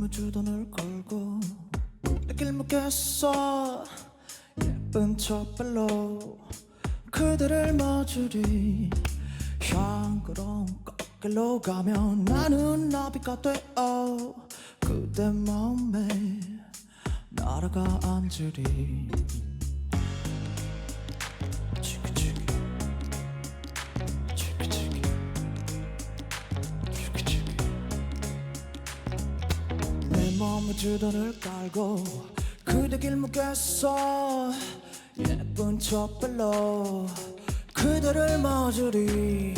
마음에 주던을 걸고 내길 묻겠어. 예쁜 척발로 그대를 맞으리. 향그러운 꽃길로 가면 나는 나비가 되어 그대 마음에 날아가 앉으리. 치키치키 치키치키 치키치키. 내 몸에 주도를 깔고 그대 길목에서 예쁜 척발로 그대를 맞으리.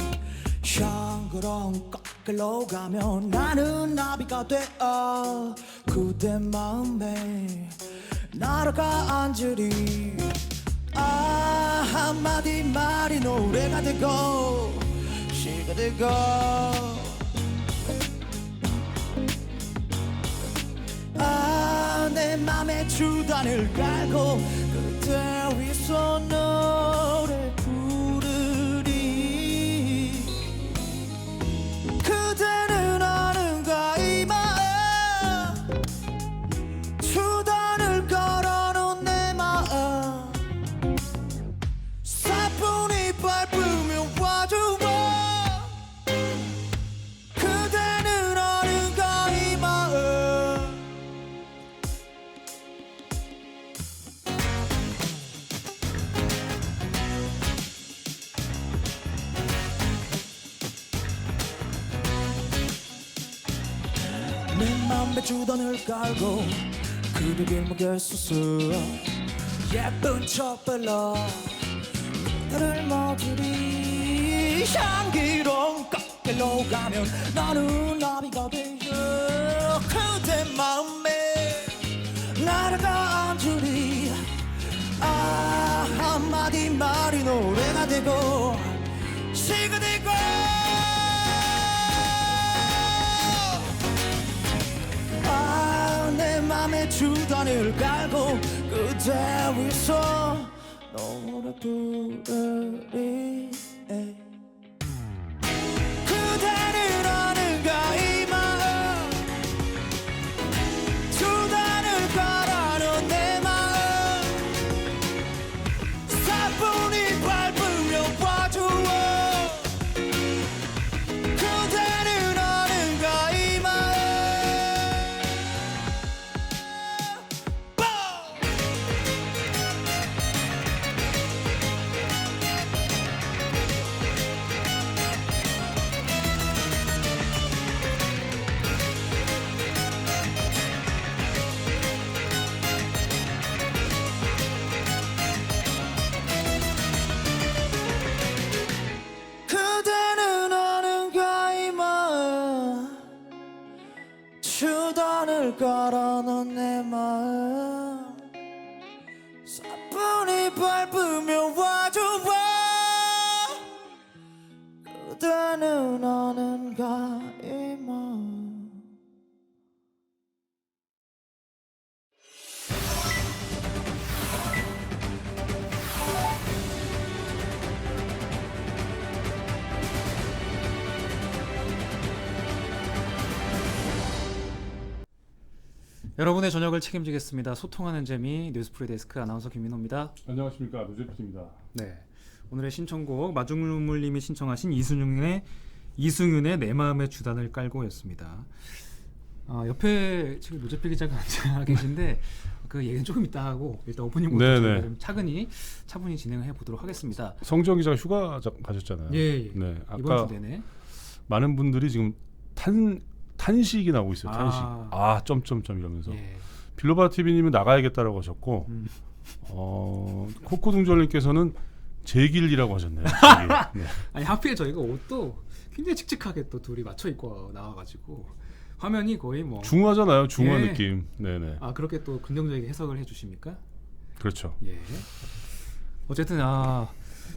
향그러운 꽃길로 가면 나는 나비가 되어 그대 마음에 날아가 앉으리. 아 한마디 말이 노래가 되고 시가 되고 아 내 맘에 주단을 깔고 그대 위서 노래 부르리. 그대는 아는가 이 마음 주단을 걸어놓은 내 마음 사뿐히 밟으며 와주어. 그대는 아는가 이 마음. 내 맘에 주단을 깔고 그대 길목에 서서 예쁜 척발로 그대를 맞으리. 향기로운 꽃길로 가면 나는 나비가 되어 그대 마음에 날아가 앉으리. 아 한마디 말이 노래가 되고 시가 되고 아 내 맘에 주단을 깔고 그대 위서 노래 부르리. 그대는 아는가 이 마음 주단을 깔아놓은 내 마음 사뿐히 밟으며 와주어. 그대는 아는가 이 마음. 그대는 아는가 이 마음 주단을 깔아놓은 내 마음 사뿐히 밟으며 와주어. 그대는 아는가 이 마음. 여러분의 저녁을 책임지겠습니다. 소통하는 재미 뉴스프리 데스크 아나운서 김민호입니다. 안녕하십니까, 노재필입니다. 네, 오늘의 신청곡 마중물님이 신청하신 이승윤의 내 마음의 주단을 깔고였습니다. 옆에 지금 노재필 기자가 앉아 계신데 그 얘기는 조금 이따 하고 일단 오프닝부터 저희가 좀 차분히 진행해 보도록 하겠습니다. 성지영 기자가 휴가 가셨잖아요. 예. 네, 이번 아까 주 내내 많은 분들이 지금 탄식이 나오고 있어요. 탄식. 점점점 이러면서. 예. 빌로바 TV님은 나가야겠다라고 하셨고, 코코둥절님께서는 제길이라고 하셨네요. 제길. 네. 아니 하필 저희가 옷도 굉장히 칙칙하게 또 둘이 맞춰 입고 나와가지고 화면이 거의 뭐 중화잖아요. 중화 예. 느낌. 네네. 그렇게 또 긍정적이게 해석을 해주십니까? 그렇죠. 예. 어쨌든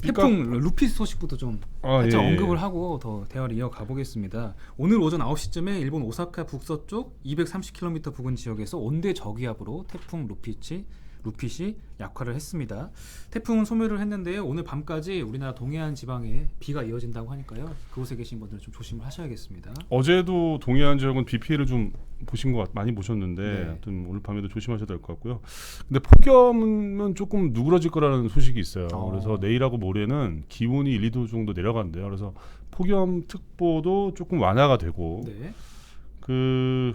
태풍 루피 소식부터 좀 살짝 언급을 하고 더 대화를 이어가 보겠습니다. 오늘 오전 9시쯤에 일본 오사카 북서쪽 230km 부근 지역에서 온대 저기압으로 태풍 루피치 루핏이 약화를 했습니다. 태풍은 소멸을 했는데요. 오늘 밤까지 우리나라 동해안 지방에 비가 이어진다고 하니까요. 그곳에 계신 분들은 좀 조심을 하셔야겠습니다. 어제도 동해안 지역은 비 피해를 좀 보신 것 많이 보셨는데 네. 하여튼 오늘 밤에도 조심하셔야 될 것 같고요. 근데 폭염은 조금 누그러질 거라는 소식이 있어요. 그래서 내일하고 모레는 기온이 1, 2도 정도 내려간대요. 그래서 폭염 특보도 조금 완화가 되고 네. 그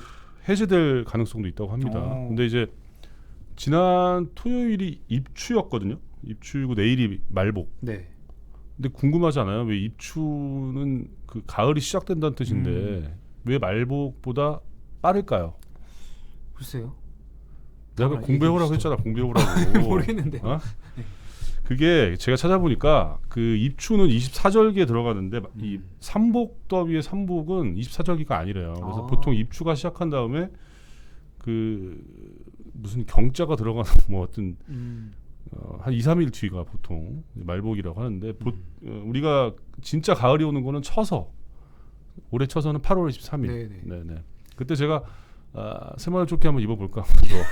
해제될 가능성도 있다고 합니다. 근데 이제 지난 토요일이 입추였거든요. 입추이고 내일이 말복. 네. 근데 궁금하지 않아요? 왜 입추는 그 가을이 시작된다는 뜻인데 왜 말복보다 빠를까요? 글쎄요. 내가 공부해오라고 했잖아. 공부해오라고. 모르겠는데. 어? 그게 제가 찾아보니까 그 입추는 24절기에 들어가는데 이 삼복더위의 삼복은 24절기가 아니래요. 그래서 보통 입추가 시작한 다음에 그 무슨 경자가 들어가는 뭐 어떤 한 2, 3일 뒤가 보통 말복이라고 하는데 우리가 진짜 가을이 오는 거는 처서 올해 처서는 8월 23일. 네네. 그때 제가 새마을 조끼 한번 입어볼까 하면서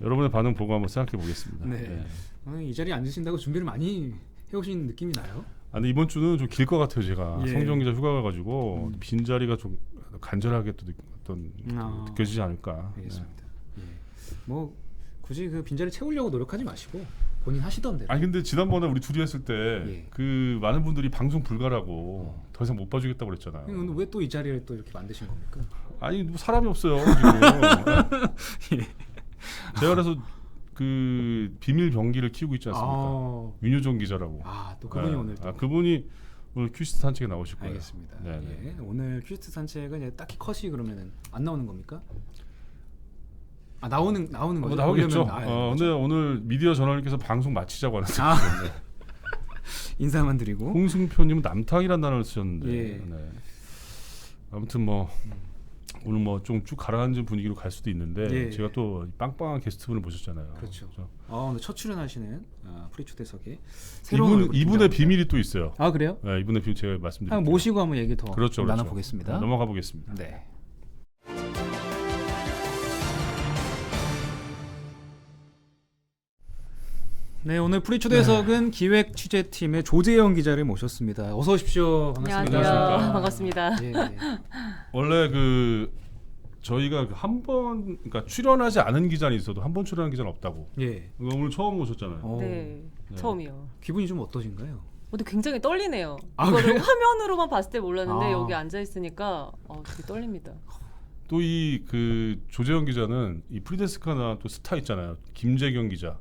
여러분의 반응 보고 한번 생각해 보겠습니다. 네. 이 자리에 앉으신다고 준비를 많이 해오신 느낌이 나요. 근데 이번 주는 좀 길 것 같아요. 제가 예. 성정 기자 휴가 가가지고 빈 자리가 좀 간절하게 또 느껴지지 않을까. 알겠습니다. 예. 뭐 굳이 그 빈자리 채우려고 노력하지 마시고 본인 하시던 대로. 아니 근데 지난번에 우리 둘이 했을 때 그 예. 많은 분들이 방송 불가라고 더 이상 못 봐주겠다고 그랬잖아요. 근데 왜 또 이 자리를 또 이렇게 만드신 겁니까? 아니 뭐 사람이 없어요 지금. 제가 그래서 그 비밀 병기를 키우고 있지 않습니까? 윤효정 기자라고. 또 그분이 오늘 또. 그분이 오늘 퀴즈 산책에 나오실 거예요. 알겠습니다. 네네. 예. 오늘 퀴즈 산책은 딱히 컷이 그러면은 안 나오는 겁니까? 나오는 거죠. 나오겠죠. 그렇죠? 근데 오늘 미디어 전화님께서 방송 마치자고 하는데 인사만 드리고. 홍승표님은 남탕이라는 단어를 쓰셨는데. 예. 네. 아무튼 뭐 오늘 뭐 좀 쭉 가라앉은 분위기로 갈 수도 있는데 예. 제가 또 빵빵한 게스트분을 모셨잖아요. 그렇죠. 그래서 오늘 첫 출연하시는 프리초대석에 이분의 비밀이 또 있어요. 그래요? 네, 이분의 비밀 제가 말씀드릴게요. 한번 모시고 한번 얘기 더 그렇죠. 나눠보겠습니다. 넘어가 보겠습니다. 네. 네, 오늘 프리초대석은 기획 취재팀의 조재영 기자를 모셨습니다. 어서 오십시오. 반갑습니다. 안녕하세요. 반갑습니다. 예. 원래 그 저희가 한 번 그러니까 출연하지 않은 기자는 있어도 한 번 출연한 기자는 없다고. 예. 오늘 처음 오셨잖아요. 네, 처음이요. 기분이 좀 어떠신가요? 근데 굉장히 떨리네요. 그래요? 이거를 화면으로만 봤을 때 몰랐는데 여기 앉아 있으니까 되게 떨립니다. 또 이 그 조재영 기자는 이 프리데스크가 나온 또 스타 있잖아요. 김재경 기자.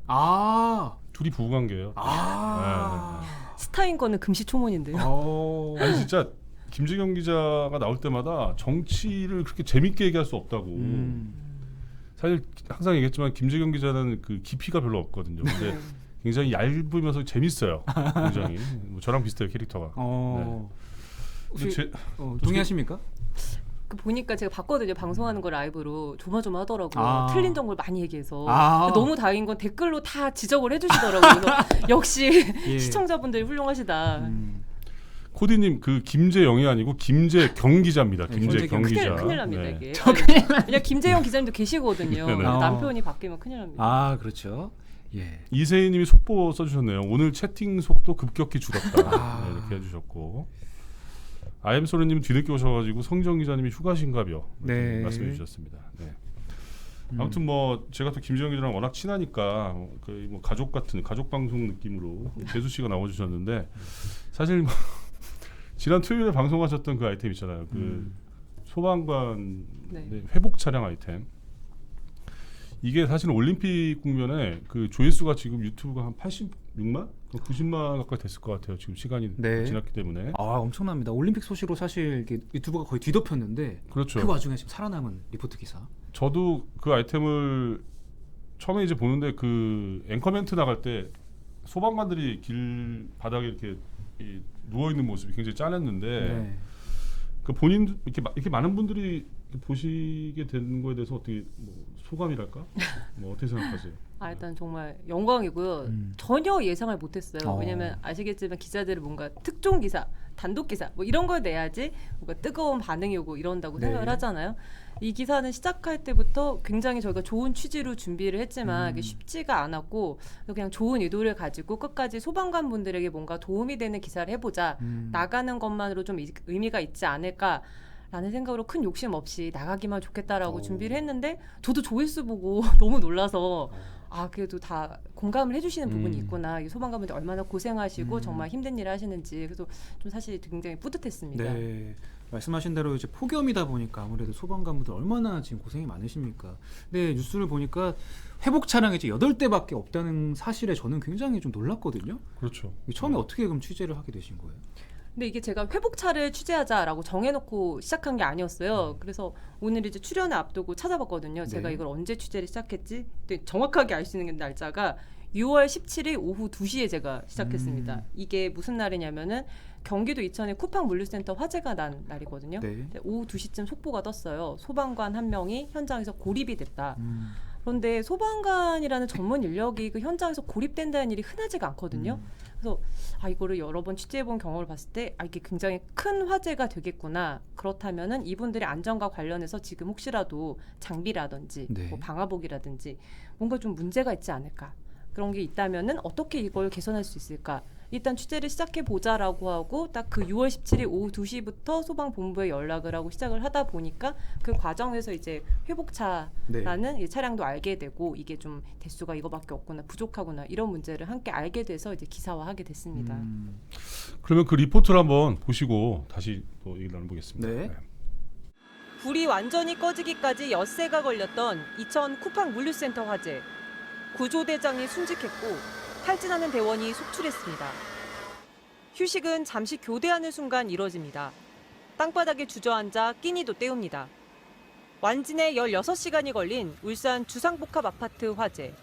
둘이 부부 관계예요. 스타인 거는 금시초문인데요. 아니 진짜 김재경 기자가 나올 때마다 정치를 그렇게 재밌게 얘기할 수 없다고. 사실 항상 얘기했지만 김재경 기자는 그 깊이가 별로 없거든요. 근데 굉장히 얇으면서 재밌어요. 굉장히 뭐 저랑 비슷해요 캐릭터가. 혹시 동의하십니까? 그 보니까 제가 봤거든요. 방송하는 거 라이브로 조마조마하더라고요. 틀린 정보를 많이 얘기해서 너무 다행인 건 댓글로 다 지적을 해주시더라고요. 그래서 역시 시청자분들이 훌륭하시다. 코디님 그 김재영이 아니고 김재경 기자입니다. 김재경 기자. 큰일 납니다 네. 이게. 왜냐 김재영 기자님도 계시거든요. 남편이 바뀌면 큰일 납니다. 그렇죠. 예. 이세희님이 속보 써주셨네요. 오늘 채팅 속도 급격히 줄었다. 네, 이렇게 해주셨고. 아임소리님 뒤늦게 오셔가지고 성정 기자님이 휴가신가벼 말씀해 주셨습니다. 네. 아무튼 뭐 제가 또 김재영 기자랑 워낙 친하니까 거의 뭐 가족 같은 가족 방송 느낌으로 재수 씨가 나와주셨는데 사실 뭐 지난 토요일에 방송하셨던 그 아이템 있잖아요. 그 소방관 회복 차량 아이템. 이게 사실은 올림픽 국면에 그 조회수가 지금 유튜브가 한 86만, 90만 가까이 됐을 것 같아요. 지금 시간이 지났기 때문에. 엄청납니다. 올림픽 소식으로 사실 유튜브가 거의 뒤덮였는데 그렇죠. 그 와중에 지금 살아남은 리포트 기사. 저도 그 아이템을 처음에 이제 보는데 그 앵커 멘트 나갈 때 소방관들이 길 바닥에 이렇게 누워 있는 모습이 굉장히 짠했는데 그 본인 이렇게 많은 분들이 보시게 된 거에 대해서 어떻게 뭐 소감이랄까? 뭐 어떻게 생각하세요? 일단 정말 영광이고요. 전혀 예상을 못했어요. 왜냐면 아시겠지만 기자들은 뭔가 특종 기사, 단독 기사 뭐 이런 걸 내야지 뭔가 뜨거운 반응이 오고 이런다고 네. 생각을 하잖아요. 이 기사는 시작할 때부터 굉장히 저희가 좋은 취지로 준비를 했지만 이게 쉽지가 않았고 그냥 좋은 의도를 가지고 끝까지 소방관 분들에게 뭔가 도움이 되는 기사를 해보자. 나가는 것만으로 좀 의미가 있지 않을까라는 생각으로 큰 욕심 없이 나가기만 좋겠다라고 준비를 했는데 저도 조회수 보고 너무 놀라서 그래도 다 공감을 해주시는 부분이 있구나. 이 소방관분들 얼마나 고생하시고 정말 힘든 일을 하시는지. 그래서 좀 사실 굉장히 뿌듯했습니다. 네. 말씀하신 대로 이제 폭염이다 보니까 아무래도 소방관분들 얼마나 지금 고생이 많으십니까. 근데 뉴스를 보니까 회복 차량이 이제 8대밖에 없다는 사실에 저는 굉장히 좀 놀랐거든요. 그렇죠. 처음에 어떻게 그럼 취재를 하게 되신 거예요? 근데 이게 제가 회복차를 취재하자라고 정해놓고 시작한 게 아니었어요. 그래서 오늘 이제 출연을 앞두고 찾아봤거든요. 제가 네. 이걸 언제 취재를 시작했지? 근데 정확하게 알 수 있는 날짜가 6월 17일 오후 2시에 제가 시작했습니다. 이게 무슨 날이냐면은 경기도 이천에 쿠팡 물류센터 화재가 난 날이거든요. 네. 오후 2시쯤 속보가 떴어요. 소방관 한 명이 현장에서 고립이 됐다. 그런데 소방관이라는 전문 인력이 그 현장에서 고립된다는 일이 흔하지가 않거든요. 그래서 이거를 여러 번 취재해본 경험을 봤을 때 이게 굉장히 큰 화재가 되겠구나. 그렇다면은 이분들의 안전과 관련해서 지금 혹시라도 장비라든지 네. 뭐 방화복이라든지 뭔가 좀 문제가 있지 않을까. 그런 게 있다면은 어떻게 이걸 개선할 수 있을까. 일단 취재를 시작해 보자라고 하고 딱 그 6월 17일 오후 2시부터 소방본부에 연락을 하고 시작을 하다 보니까 그 과정에서 이제 회복차라는 이 차량도 알게 되고 이게 좀 대수가 이거밖에 없구나 부족하구나 이런 문제를 함께 알게 돼서 이제 기사화하게 됐습니다. 그러면 그 리포트를 한번 보시고 다시 또 얘기를 나눠보겠습니다. 네. 불이 완전히 꺼지기까지 엿새가 걸렸던 이천 쿠팡 물류센터 화재. 구조대장이 순직했고 탈진하는 대원이 속출했습니다. 휴식은 잠시 교대하는 순간 이뤄집니다. 땅바닥에 주저앉아 끼니도 때웁니다. 완진에 16시간이 걸린 울산 주상복합 아파트 화재.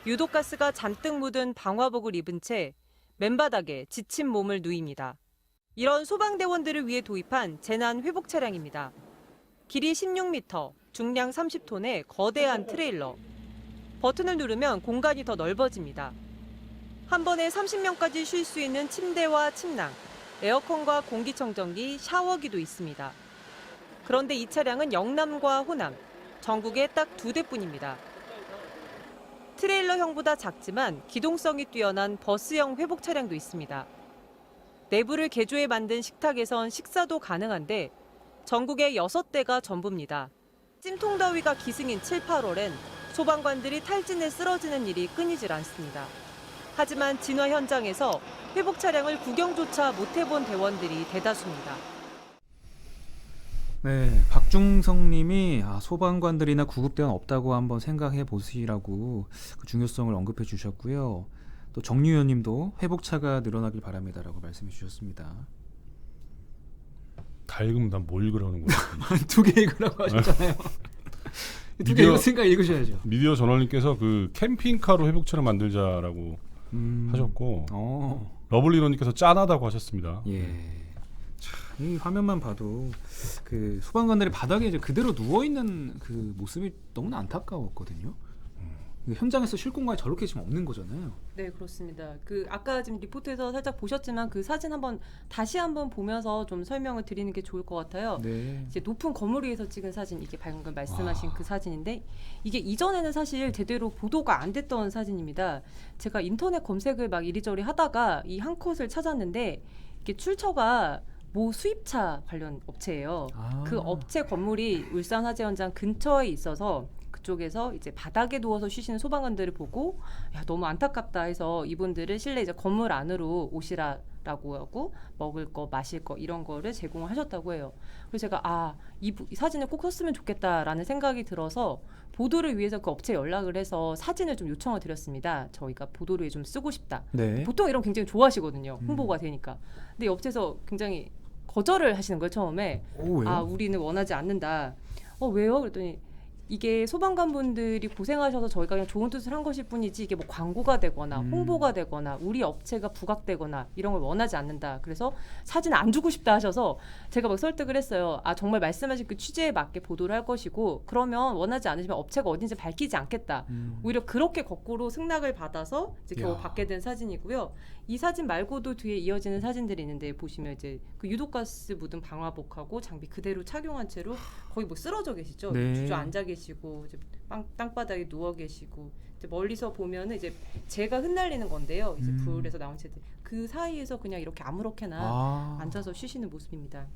유독가스가 잔뜩 묻은 방화복을 입은 채 맨바닥에 지친 몸을 누입니다. 이런 소방대원들을 위해 도입한 재난 회복 차량입니다. 길이 16m, 중량 30톤의 거대한 트레일러. 버튼을 누르면 공간이 더 넓어집니다. 한 번에 30명까지 쉴 수 있는 침대와 침낭, 에어컨과 공기청정기, 샤워기도 있습니다. 그런데 이 차량은 영남과 호남, 전국에 딱 2대뿐입니다. 트레일러형보다 작지만 기동성이 뛰어난 버스형 회복 차량도 있습니다. 내부를 개조해 만든 식탁에선 식사도 가능한데 전국에 6대가 전부입니다. 찜통더위가 기승인 7, 8월엔 소방관들이 탈진에 쓰러지는 일이 끊이질 않습니다. 하지만 진화 현장에서 회복 차량을 구경조차 못 해본 대원들이 대다수입니다. 네, 박중성님이 소방관들이나 구급대원 없다고 한번 생각해 보시라고 그 중요성을 언급해 주셨고요. 또 정유현님도 회복차가 늘어나길 바랍니다라고 말씀해 주셨습니다. 다 읽으면 난 뭘 읽으라는 거야. 2개 읽으라고 하셨잖아요. 2개 읽었으니까 읽으셔야죠. 미디어 저널님께서 그 캠핑카로 회복차를 만들자라고 하셨고 러블리너님께서 짠하다고 하셨습니다. 예. 참, 이 화면만 봐도 그 소방관들이 바닥에 이제 그대로 누워 있는 그 모습이 너무나 안타까웠거든요. 현장에서 쉴 공간이 저렇게 지금 없는 거잖아요. 네, 그렇습니다. 그 아까 지금 리포트에서 살짝 보셨지만 그 사진 다시 한번 보면서 좀 설명을 드리는 게 좋을 것 같아요. 네. 이제 높은 건물 위에서 찍은 사진, 이게 방금 말씀하신 그 사진인데 이게 이전에는 사실 제대로 보도가 안 됐던 사진입니다. 제가 인터넷 검색을 막 이리저리 하다가 이 한 컷을 찾았는데 이게 출처가 모 수입차 관련 업체예요. 그 업체 건물이 울산 화재 현장 근처에 있어서 그쪽에서 이제 바닥에 누워서 쉬시는 소방관들을 보고 너무 안타깝다 해서 이분들을 실내 이제 건물 안으로 오시라라고 하고 먹을 거 마실 거 이런 거를 제공을 하셨다고 해요. 그래서 제가 이 사진을 꼭 썼으면 좋겠다라는 생각이 들어서 보도를 위해서 그 업체에 연락을 해서 사진을 좀 요청을 드렸습니다. 저희가 보도를 좀 쓰고 싶다. 네. 보통 이런 거 굉장히 좋아하시거든요. 홍보가 되니까. 근데 이 업체에서 굉장히 거절을 하시는 거예요. 처음에. 왜요? 우리는 원하지 않는다. 왜요? 그랬더니 이게 소방관분들이 고생하셔서 저희가 그냥 좋은 뜻을 한 것일 뿐이지 이게 뭐 광고가 되거나 홍보가 되거나 우리 업체가 부각되거나 이런 걸 원하지 않는다. 그래서 사진 안 주고 싶다 하셔서 제가 막 설득을 했어요. 아 정말 말씀하신 그 취지에 맞게 보도를 할 것이고 그러면 원하지 않으시면 업체가 어딘지 밝히지 않겠다. 오히려 그렇게 거꾸로 승낙을 받아서 이제 겨우 받게 된 사진이고요. 이 사진 말고도 뒤에 이어지는 사진들이 있는데 보시면 이제 그 유독가스 묻은 방화복하고 장비 그대로 착용한 채로 거의 뭐 쓰러져 계시죠. 네. 주저앉아 계시고 이제 땅바닥에 누워 계시고 이제 멀리서 보면은 이제 재가 흩날리는 건데요. 이제 불에서 나온 재들 그 사이에서 그냥 이렇게 아무렇게나 앉아서 쉬시는 모습입니다.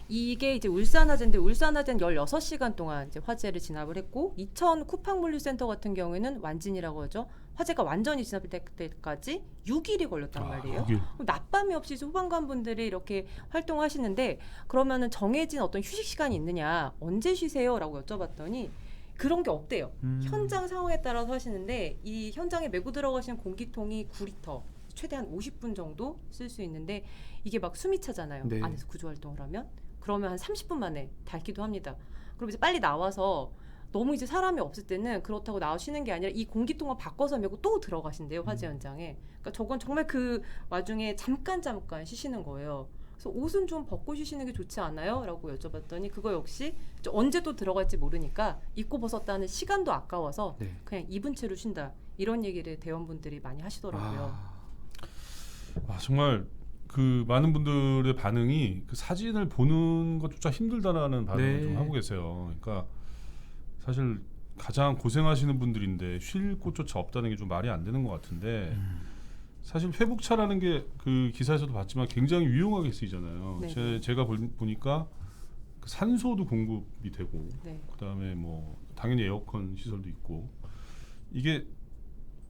이게 이제 울산화재인데 울산화재는 16시간 동안 이제 화재를 진압을 했고 이천 쿠팡물류센터 같은 경우에는 완진이라고 하죠. 화재가 완전히 진압될 때까지 6일이 걸렸단 말이에요. 6일. 낮밤이 없이 소방관분들이 이렇게 활동하시는데 그러면은 정해진 어떤 휴식 시간이 있느냐 언제 쉬세요라고 여쭤봤더니 그런 게 없대요. 현장 상황에 따라서 하시는데 이 현장에 메고 들어가시는 공기통이 9리터 최대한 50분 정도 쓸 수 있는데 이게 막 숨이 차잖아요. 네. 안에서 구조활동을 하면 그러면 한 30분 만에 닳기도 합니다. 그럼 이제 빨리 나와서 너무 이제 사람이 없을 때는 그렇다고 나오시는 게 아니라 이 공기통을 바꿔서 메고 또 들어가신대요. 화재 현장에. 그러니까 저건 정말 그 와중에 잠깐 쉬시는 거예요. 그래서 옷은 좀 벗고 쉬시는 게 좋지 않아요? 라고 여쭤봤더니 그거 역시 언제 또 들어갈지 모르니까 입고 벗었다는 시간도 아까워서 네. 그냥 입은 채로 쉰다. 이런 얘기를 대원분들이 많이 하시더라고요. 정말 그 많은 분들의 반응이 그 사진을 보는 것조차 힘들다라는 반응을 네. 좀 하고 계세요. 그러니까 사실 가장 고생하시는 분들인데 쉴 곳조차 없다는 게 좀 말이 안 되는 것 같은데 사실 회복차라는 게 그 기사에서도 봤지만 굉장히 유용하게 쓰이잖아요. 네. 제가 보니까 그 산소도 공급이 되고 네. 그다음에 뭐 당연히 에어컨 시설도 있고 이게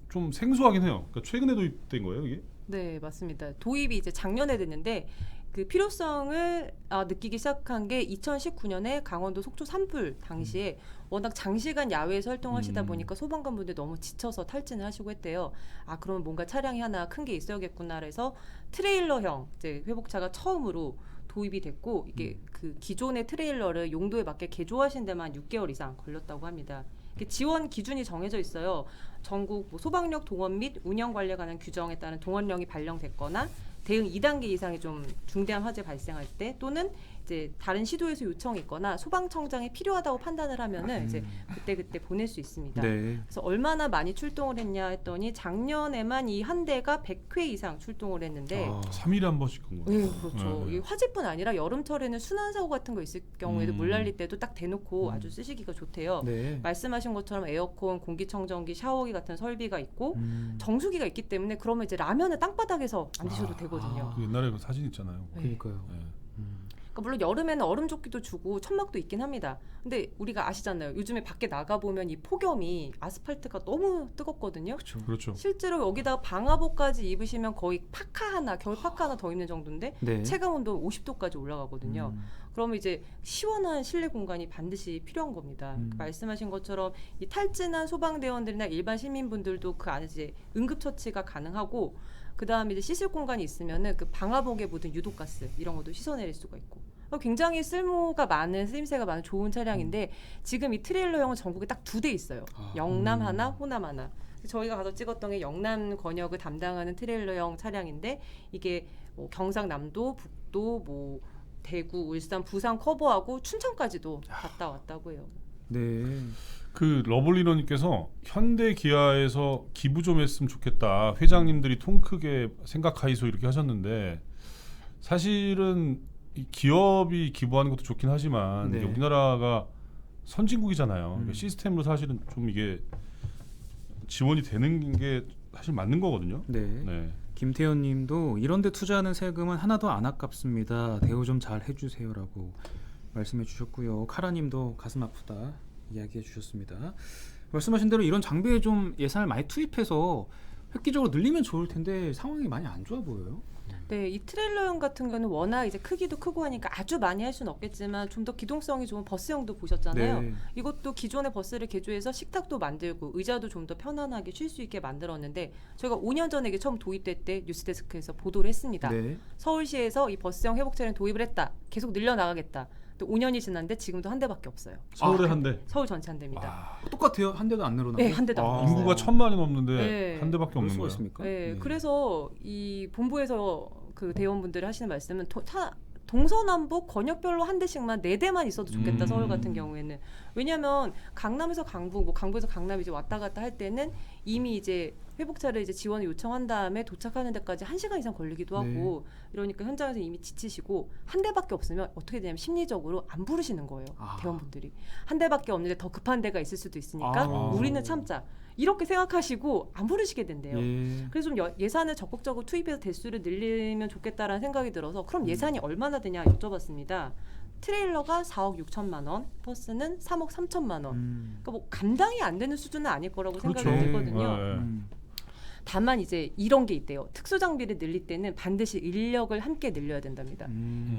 좀 생소하긴 해요. 그러니까 최근에 도입된 거예요, 이게? 네, 맞습니다. 도입이 이제 작년에 됐는데 그 필요성을 느끼기 시작한 게 2019년에 강원도 속초 산불 당시에 워낙 장시간 야외에서 활동하시다 보니까 소방관분들 너무 지쳐서 탈진을 하시고 했대요. 아, 그러면 뭔가 차량이 하나 큰 게 있어야겠구나 해서 트레일러형 이제 회복차가 처음으로 도입이 됐고 이게 그 기존의 트레일러를 용도에 맞게 개조하신 데만 6개월 이상 걸렸다고 합니다. 지원 기준이 정해져 있어요. 전국 소방력 동원 및 운영 관리에 관한 규정에 따른 동원령이 발령됐거나 대응 2단계 이상의 좀 중대한 화재 발생할 때 또는 이제 다른 시도에서 요청이 있거나 소방청장이 필요하다고 판단을 하면은 이제 그때 보낼 수 있습니다. 네. 그래서 얼마나 많이 출동을 했냐 했더니 작년에만 이 한 대가 100회 이상 출동을 했는데 3일에 한 번씩 한 거예요. 네, 그렇죠. 이 화재뿐 아니라 여름철에는 순환 사고 같은 거 있을 경우에도 물 날릴 때도 딱 대놓고 아주 쓰시기가 좋대요. 네. 말씀하신 것처럼 에어컨, 공기청정기, 샤워기 같은 설비가 있고 정수기가 있기 때문에 그러면 이제 라면을 땅바닥에서 안 드셔도 되거든요. 그 옛날에 그 사진 있잖아요. 그러니까요. 네. 그러니까 물론 여름에는 얼음조끼도 주고 천막도 있긴 합니다. 근데 우리가 아시잖아요. 요즘에 밖에 나가 보면 이 폭염이 아스팔트가 너무 뜨겁거든요. 그렇죠. 실제로 여기다 방화복까지 입으시면 거의 파카 하나, 겨울 파카 하나 더 입는 정도인데 네. 체감 온도 50도까지 올라가거든요. 그러면 이제 시원한 실내 공간이 반드시 필요한 겁니다. 말씀하신 것처럼 이 탈진한 소방대원들이나 일반 시민분들도 그 안에 이제 응급처치가 가능하고 그 다음에 이제 씻을 공간이 있으면은 그 방화복에 묻은 유독가스 이런 것도 씻어내릴 수가 있고 굉장히 쓸모가 많은 쓰임새가 많은 좋은 차량인데 지금 이 트레일러형은 전국에 딱 2대 있어요. 영남 하나, 호남 하나. 저희가 가서 찍었던 게 영남 권역을 담당하는 트레일러형 차량인데 이게 뭐 경상남도, 북도, 뭐 대구, 울산, 부산 커버하고 춘천까지도 갔다 왔다고 해요. 네. 그 러블리너님께서 현대 기아에서 기부 좀 했으면 좋겠다. 회장님들이 통 크게 생각하이소 이렇게 하셨는데 사실은 이 기업이 기부하는 것도 좋긴 하지만 네. 이게 우리나라가 선진국이잖아요. 그러니까 시스템으로 사실은 좀 이게 지원이 되는 게 사실 맞는 거거든요. 네. 네. 김태현 님도 이런 데 투자하는 세금은 하나도 안 아깝습니다. 대우 좀 잘 해주세요라고 말씀해 주셨고요. 카라 님도 가슴 아프다 이야기해 주셨습니다. 말씀하신 대로 이런 장비에 좀 예산을 많이 투입해서 획기적으로 늘리면 좋을 텐데 상황이 많이 안 좋아 보여요. 네, 이 트레일러형 같은 경우는 워낙 이제 크기도 크고 하니까 아주 많이 할 수는 없겠지만 좀 더 기동성이 좋은 버스형도 보셨잖아요. 네. 이것도 기존의 버스를 개조해서 식탁도 만들고 의자도 좀 더 편안하게 쉴 수 있게 만들었는데 저희가 5년 전에 이게 처음 도입될 때 뉴스데스크에서 보도를 했습니다. 네. 서울시에서 이 버스형 회복차량 도입을 했다. 계속 늘려나가겠다. 또 5년이 지났는데 지금도 한 대밖에 없어요. 서울에 한 대. 서울 전체 한 대입니다. 똑같아요. 한 대도 안 늘어나고. 네, 한 대도 안 늘어났어요. 인구가 1,000만이 넘는데 네. 한 대밖에 그럴 없는 수가 거예요. 있습니까? 네, 네. 그래서 이 본부에서 그 대원분들이 하시는 말씀은 동서남북 권역별로 한 대씩만 4대만 있어도 좋겠다. 서울 같은 경우에는. 왜냐하면 강남에서 강북, 뭐 강북에서 강남 이제 왔다 갔다 할 때는 이미 이제 회복차를 이제 지원을 요청한 다음에 도착하는 데까지 1시간 이상 걸리기도 하고 이러니까 현장에서 이미 지치시고 한 대밖에 없으면 어떻게 되냐면 심리적으로 안 부르시는 거예요. 대원분들이. 한 대밖에 없는데 더 급한 데가 있을 수도 있으니까 우리는 참자. 이렇게 생각하시고 안 부르시게 된대요. 그래서 좀 예산을 적극적으로 투입해서 대수를 늘리면 좋겠다라는 생각이 들어서 그럼 예산이 얼마나 되냐 여쭤봤습니다. 트레일러가 4억 6천만 원, 버스는 3억 3천만 원. 그러니까 뭐 감당이 안 되는 수준은 아닐 거라고 생각이 들거든요. 다만 이제 이런 게 있대요. 특수 장비를 늘릴 때는 반드시 인력을 함께 늘려야 된답니다.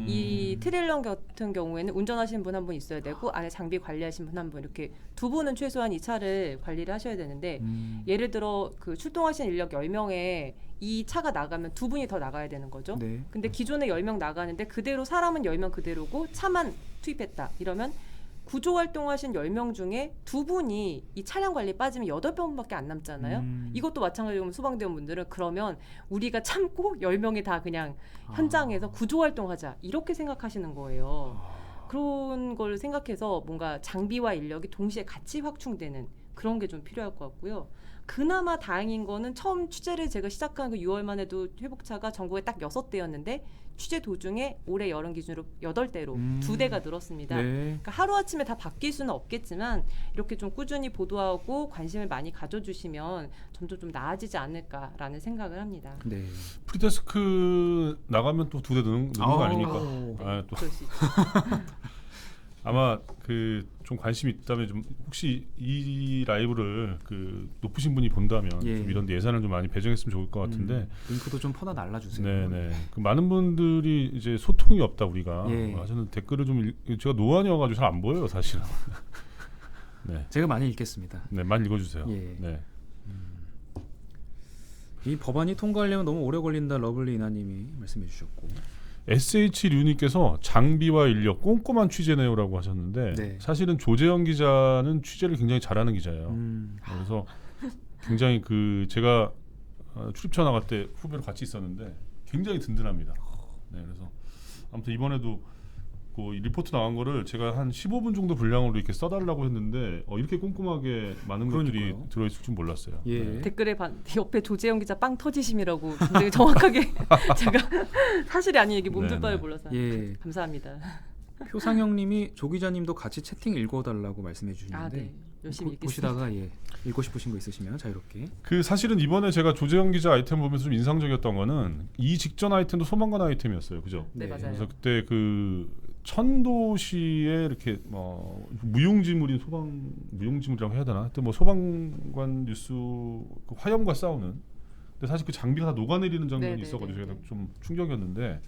이 트레일러 같은 경우에는 운전하시는 분 한 분 있어야 되고 안에 장비 관리하시는 분 한 분 이렇게 두 분은 최소한 이 차를 관리를 하셔야 되는데 예를 들어 그 출동하시는 인력 10명에 이 차가 나가면 두 분이 더 나가야 되는 거죠. 네. 근데 기존에 10명 나가는데 그대로 사람은 10명 그대로고 차만 투입했다. 이러면 구조 활동하신 10명 중에 두 분이 이 차량 관리 빠지면 8명밖에 안 남잖아요. 이것도 마찬가지로 소방대원분들은 그러면 우리가 참고 10명이 다 그냥 현장에서 구조 활동하자 이렇게 생각하시는 거예요. 그런 걸 생각해서 뭔가 장비와 인력이 동시에 같이 확충되는 그런 게 좀 필요할 것 같고요. 그나마 다행인 거는 처음 취재를 제가 시작한 그 6월만 해도 회복차가 전국에 딱 6대였는데 취재 도중에 올해 여름 기준으로 8대로 2대가 늘었습니다. 그러니까 하루아침에 다 바뀔 수는 없겠지만 이렇게 좀 꾸준히 보도하고 관심을 많이 가져주시면 점점 좀 나아지지 않을까라는 생각을 합니다. 네. 프리데스크 나가면 또 2대 느는 거 아닙니까? 네, 또. 그럴 수 있죠. 아마 그 좀 관심이 있다면 좀 혹시 이 라이브를 그 높으신 분이 본다면 좀 이런 데 예산을 좀 많이 배정했으면 좋을 것 같은데 링크도 좀 퍼다 날라주세요. 네네. 그 많은 분들이 이제 소통이 없다 우리가. 저는 댓글을 좀 제가 노안이어가지고 잘 안 보여요 사실은. 네. 제가 많이 읽겠습니다. 네, 많이 읽어주세요. 네. 이 법안이 통과하려면 너무 오래 걸린다. 러블리 이나님이 말씀해주셨고. SH류님께서 장비와 인력 꼼꼼한 취재네요라고 하셨는데 사실은 조재현 기자는 취재를 굉장히 잘하는 기자예요. 그래서 굉장히 그 제가 출입처 나갈 때 후배로 같이 있었는데 굉장히 든든합니다. 네, 그래서 아무튼 이번에도 그 리포트 나간 거를 제가 한 15분 정도 분량으로 이렇게 써달라고 했는데 이렇게 꼼꼼하게 많은 것들이 들어있을 줄 몰랐어요. 네. 댓글에 옆에 조재영 기자 빵 터지심이라고 굉장히 정확하게 제가 사실이 아닌 얘기 몸둘 바를 몰라서 감사합니다. 표상영님이 조 기자님도 같이 채팅 읽어달라고 말씀해 주시는데 열심히 읽겠습니다. 보시다가 읽고 싶으신 거 있으시면 자유롭게. 그 사실은 이번에 제가 조재현 기자 아이템 보면서 좀 인상적이었던 거는 이 직전 아이템도 소방관 아이템이었어요, 그죠? 네, 맞아요. 그래서 그때 그 천도시에 이렇게 무용지물인 무용지물이라고 해야 되나? 하여튼 뭐 소방관 뉴스 그 화염과 싸우는. 근데 사실 그 장비가 다 녹아내리는 장면이 있어가지고 제가 좀 충격이었는데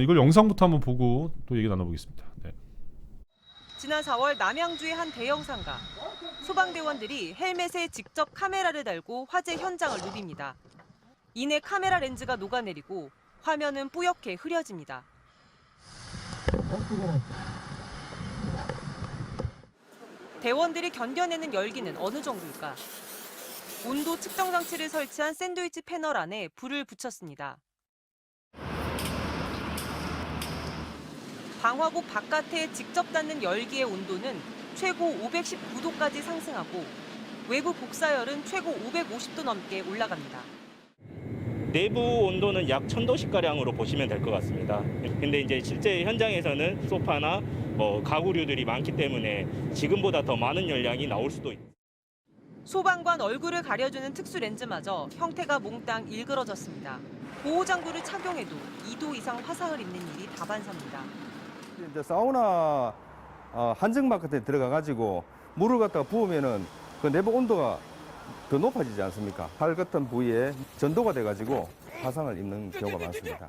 이걸 영상부터 한번 보고 또 얘기 나눠보겠습니다. 네. 지난 4월 남양주의 한 대형 상가. 소방대원들이 헬멧에 직접 카메라를 달고 화재 현장을 누빕니다. 이내 카메라 렌즈가 녹아내리고 화면은 뿌옇게 흐려집니다. 대원들이 견뎌내는 열기는 어느 정도일까? 온도 측정 장치를 설치한 샌드위치 패널 안에 불을 붙였습니다. 방화복 바깥에 직접 닿는 열기의 온도는 최고 519도까지 상승하고 외부 복사열은 최고 550도 넘게 올라갑니다. 내부 온도는 약 1000도씨가량으로 보시면 될 것 같습니다. 근데 이제 실제 현장에서는 소파나 가구류들이 많기 때문에 지금보다 더 많은 열량이 나올 수도 있습니다. 소방관 얼굴을 가려주는 특수 렌즈마저 형태가 몽땅 일그러졌습니다. 보호장구를 착용해도 2도 이상 화상을 입는 일이 다반사입니다. 이제 사우나 한증막 같은 데 들어가가지고 물을 갖다가 부으면은 그 내부 온도가 더 높아지지 않습니까? 팔 같은 부위에 전도가 돼가지고 화상을 입는 경우가 많습니다.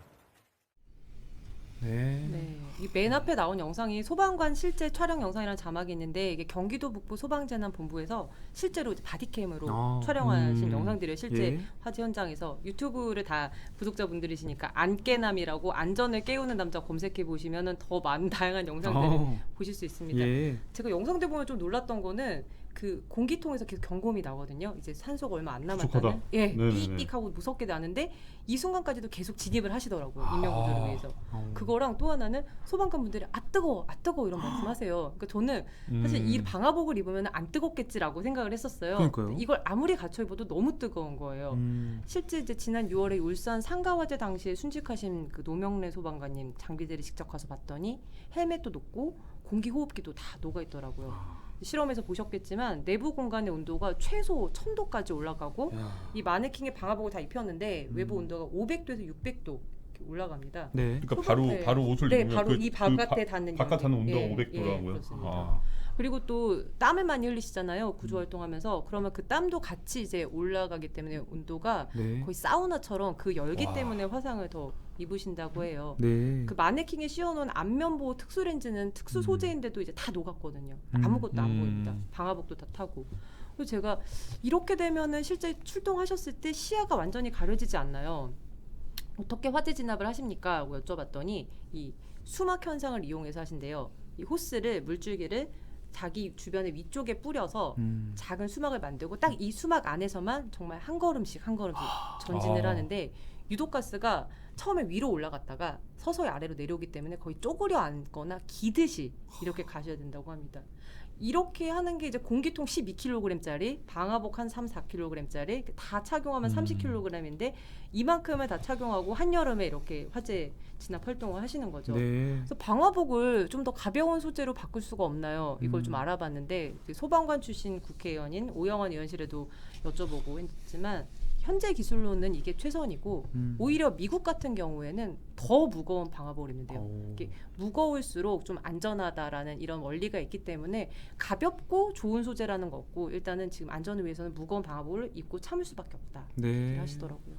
네. 이 맨 앞에 나온 영상이 소방관 실제 촬영 영상이라는 자막이 있는데 이게 경기도 북부 소방재난본부에서 실제로 이제 바디캠으로 촬영하신 영상들이에요. 실제 예. 화재 현장에서 유튜브를 다 구독자분들이시니까 안깨남이라고 안전을 깨우는 남자 검색해 보시면은 더 많은 다양한 영상들을 보실 수 있습니다. 예. 제가 영상들 보면 좀 놀랐던 거는 그 공기통에서 계속 경고음이 나거든요. 이제 산소가 얼마 안 남았다는. 부족하다. 예, 네네네. 삑삑하고 무섭게 나는데 이 순간까지도 계속 진입을 하시더라고요. 인명 구조를 위해서. 어. 그거랑 또 하나는 소방관 분들이 아 뜨거워 이런 말씀하세요. 그러니까 저는 사실 이 방화복을 입으면 안 뜨겁겠지라고 생각을 했었어요. 그러니까요. 이걸 아무리 갖춰 입어도 너무 뜨거운 거예요. 실제 이제 지난 6월에 울산 상가 화재 당시에 순직하신 그 노명래 소방관님 장비들이 직접 가서 봤더니 헬멧도 녹고 공기 호흡기도 다 녹아 있더라고요. 실험에서 보셨겠지만 내부 공간의 온도가 최소 1000도까지 올라가고 이 마네킹에 방화복을 다 입혔는데 외부 온도가 500도에서 600도 이렇게 올라갑니다. 네. 그러니까 소방- 바로 옷을 네, 입으면 바로 이 바깥에 닿는 바깥 하는 온도가 예, 500도라고요. 그렇습니다. 그리고 또 땀을 많이 흘리시잖아요. 구조 활동하면서. 그러면 그 땀도 같이 이제 올라가기 때문에 온도가 네. 거의 사우나처럼 그 열기 때문에 화상을 더 입으신다고 해요. 네. 그 마네킹에 씌워놓은 안면 보호 특수 렌즈는 특수 소재인데도 이제 다 녹았거든요. 아무것도 안 보입니다. 방화복도 다 타고. 그래서 제가 이렇게 되면은 실제 출동하셨을 때 시야가 완전히 가려지지 않나요? 어떻게 화재 진압을 하십니까? 하고 여쭤봤더니 이 수막 현상을 이용해서 하신대요. 이 호스를 물줄기를 자기 주변의 위쪽에 뿌려서 작은 수막을 만들고 딱 이 수막 안에서만 정말 한 걸음씩 전진을 하는데 유독가스가 처음에 위로 올라갔다가 서서히 아래로 내려오기 때문에 거의 쪼그려 앉거나 기듯이 이렇게 가셔야 된다고 합니다. 이렇게 하는 게 이제 공기통 12kg짜리, 방화복 한 3, 4kg짜리 다 착용하면 30kg인데 이만큼을 다 착용하고 한여름에 이렇게 화재 진압 활동을 하시는 거죠. 네. 그래서 방화복을 좀 더 가벼운 소재로 바꿀 수가 없나요? 이걸 좀 알아봤는데 소방관 출신 국회의원인 오영환 의원실에도 여쭤보고 했지만 현재 기술로는 이게 최선이고 오히려 미국 같은 경우에는 더 무거운 방화복을 입는데요. 이게 무거울수록 좀 안전하다라는 이런 원리가 있기 때문에 가볍고 좋은 소재라는 거 없고 일단은 지금 안전을 위해서는 무거운 방화복을 입고 참을 수밖에 없다. 네. 이렇게 하시더라고요.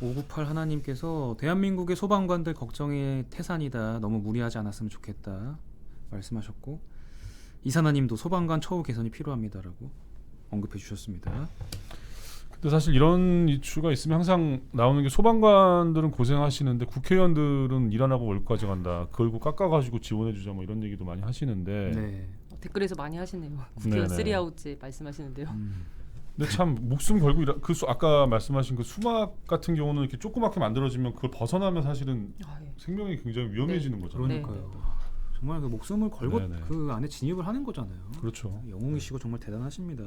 598 하나님께서 대한민국의 소방관들 걱정의 태산이다. 너무 무리하지 않았으면 좋겠다 말씀하셨고 이사나님도 소방관 처우 개선이 필요합니다라고 언급해 주셨습니다. 근데 사실 이런 이슈가 있으면 항상 나오는 게 소방관들은 고생하시는데 국회의원들은 일 안 하고 월까지 간다. 그걸 깎아가지고 지원해주자 뭐 이런 얘기도 많이 하시는데. 네. 댓글에서 많이 하시네요. 국회의원 네네. 3아웃제 말씀하시는데요. 근데 참 목숨 걸고 아까 말씀하신 그 수막 같은 경우는 이렇게 조그맣게 만들어지면 그걸 벗어나면 사실은 아, 예. 생명이 굉장히 위험해지는 거잖아요. 그러니까요. 정말 그 목숨을 걸고 네네. 그 안에 진입을 하는 거잖아요. 그렇죠. 영웅이시고 정말 대단하십니다.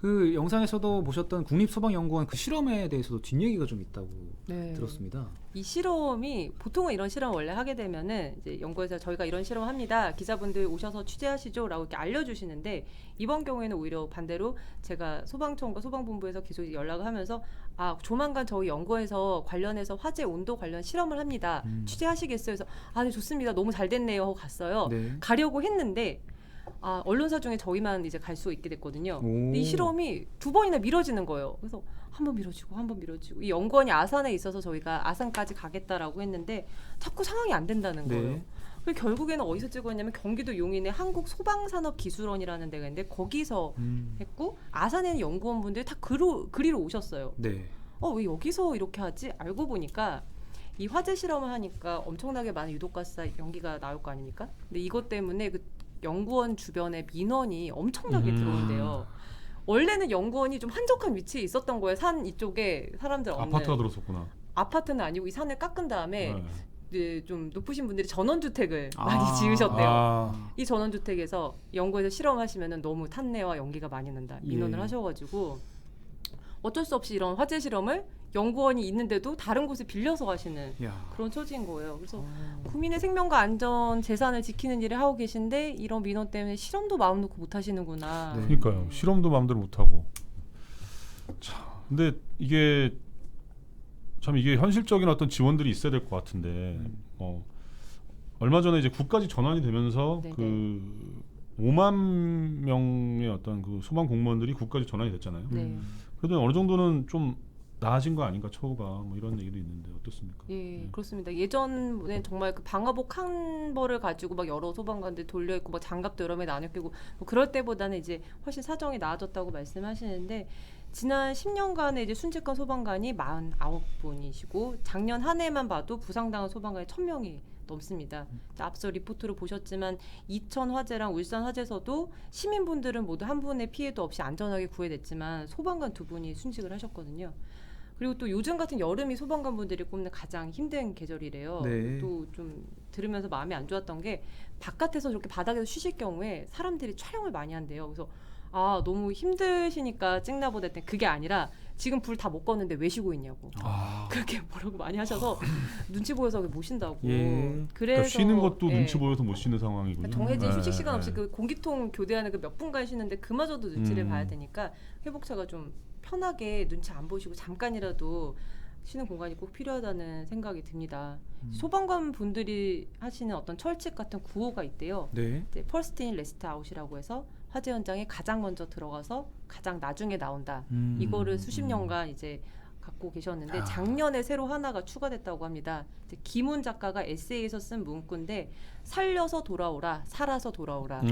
그 영상에서도 보셨던 국립소방연구원 그 실험에 대해서도 뒷얘기가 좀 있다고 네. 들었습니다. 이 실험이 보통은 이런 실험 원래 하게 되면은 이제 연구에서 저희가 이런 실험 합니다. 기자분들 오셔서 취재하시죠라고 이렇게 알려주시는데 이번 경우에는 오히려 반대로 제가 소방청과 소방본부에서 계속 연락을 하면서 아 조만간 저희 연구에서 관련해서 화재 온도 관련 실험을 합니다. 취재하시겠어요? 그래서 아 네 좋습니다. 너무 잘 됐네요 하고 갔어요. 네. 가려고 했는데 아 언론사 중에 저희만 이제 갈 수 있게 됐거든요. 오. 근데 이 실험이 2번이나 미뤄지는 거예요. 그래서 한 번 미뤄지고 이 연구원이 아산에 있어서 저희가 아산까지 가겠다라고 했는데 자꾸 상황이 안 된다는 거예요. 네. 그리고 결국에는 어디서 찍었냐면 경기도 용인의 한국소방산업기술원이라는 데가 있는데 거기서 했고 아산에는 연구원분들이 다 그리러 오셨어요. 네. 왜 여기서 이렇게 하지? 알고 보니까 이 화재 실험을 하니까 엄청나게 많은 유독가스 연기가 나올 거 아닙니까? 근데 이것 때문에 그 연구원 주변에 민원이 엄청나게 들어온대요. 원래는 연구원이 좀 한적한 위치에 있었던 거예요. 산 이쪽에 사람들 없는. 아파트가 들었었구나. 아파트는 아니고 이 산을 깎은 다음에 네. 이제 좀 높으신 분들이 전원주택을 많이 지으셨대요. 이 전원주택에서 연구에서 실험하시면은 너무 탄내와 연기가 많이 난다 민원을 예. 하셔가지고 어쩔 수 없이 이런 화재 실험을 연구원이 있는데도 다른 곳에 빌려서 하시는 야. 그런 처지인 거예요. 그래서 국민의 생명과 안전, 재산을 지키는 일을 하고 계신데 이런 민원 때문에 실험도 마음 놓고 못 하시는구나. 네. 그러니까요. 실험도 마음대로 못 하고. 참. 근데 이게 현실적인 어떤 지원들이 있어야 될 것 같은데 얼마 전에 이제 국까지 전환이 되면서 네네. 그 5만 명의 어떤 그 소방 공무원들이 국까지 전환이 됐잖아요. 네. 그래도 어느 정도는 좀 나아진 거 아닌가 처우가 뭐 이런 얘기도 있는데 어떻습니까? 예, 그렇습니다. 예전에 정말 그 방화복 한 벌을 가지고 막 여러 소방관들 돌려 있고 막 장갑도 여러 개 나눠 끼고 뭐 그럴 때보다는 이제 훨씬 사정이 나아졌다고 말씀하시는데 지난 10년간의 이제 순직한 소방관이 49분이시고 작년 한 해만 봐도 부상당한 소방관이 1,000명이 넘습니다. 앞서 리포트로 보셨지만 이천 화재랑 울산 화재에서도 시민분들은 모두 한 분의 피해도 없이 안전하게 구해냈지만 소방관 2분이 순직을 하셨거든요. 그리고 또 요즘 같은 여름이 소방관분들이 꼽는 가장 힘든 계절이래요. 네. 또 좀 들으면서 마음이 안 좋았던 게 바깥에서 저렇게 바닥에서 쉬실 경우에 사람들이 촬영을 많이 한대요. 그래서 아 너무 힘드시니까 찍나 보다 했더니 그게 아니라 지금 불 다 못 껐는데 왜 쉬고 있냐고 그렇게 뭐라고 많이 하셔서 눈치 보여서 못 쉰다고. 예. 그래서 그러니까 쉬는 것도 예. 눈치 보여서 못 쉬는 상황이군요. 정해진 네, 휴식 시간 없이 네. 그 공기통 교대하는 그 몇 분간 쉬는데 그마저도 눈치를 봐야 되니까 회복차가 좀 편하게 눈치 안 보시고 잠깐이라도 쉬는 공간이 꼭 필요하다는 생각이 듭니다. 소방관 분들이 하시는 어떤 철칙 같은 구호가 있대요. 네. 이제 퍼스트 인 레스트 아웃이라고 해서 화재 현장에 가장 먼저 들어가서 가장 나중에 나온다. 이거를 수십 년간 이제 갖고 계셨는데 작년에 새로 하나가 추가됐다고 합니다. 이제 김훈 작가가 에세이에서 쓴 문구인데 살려서 돌아오라, 살아서 돌아오라.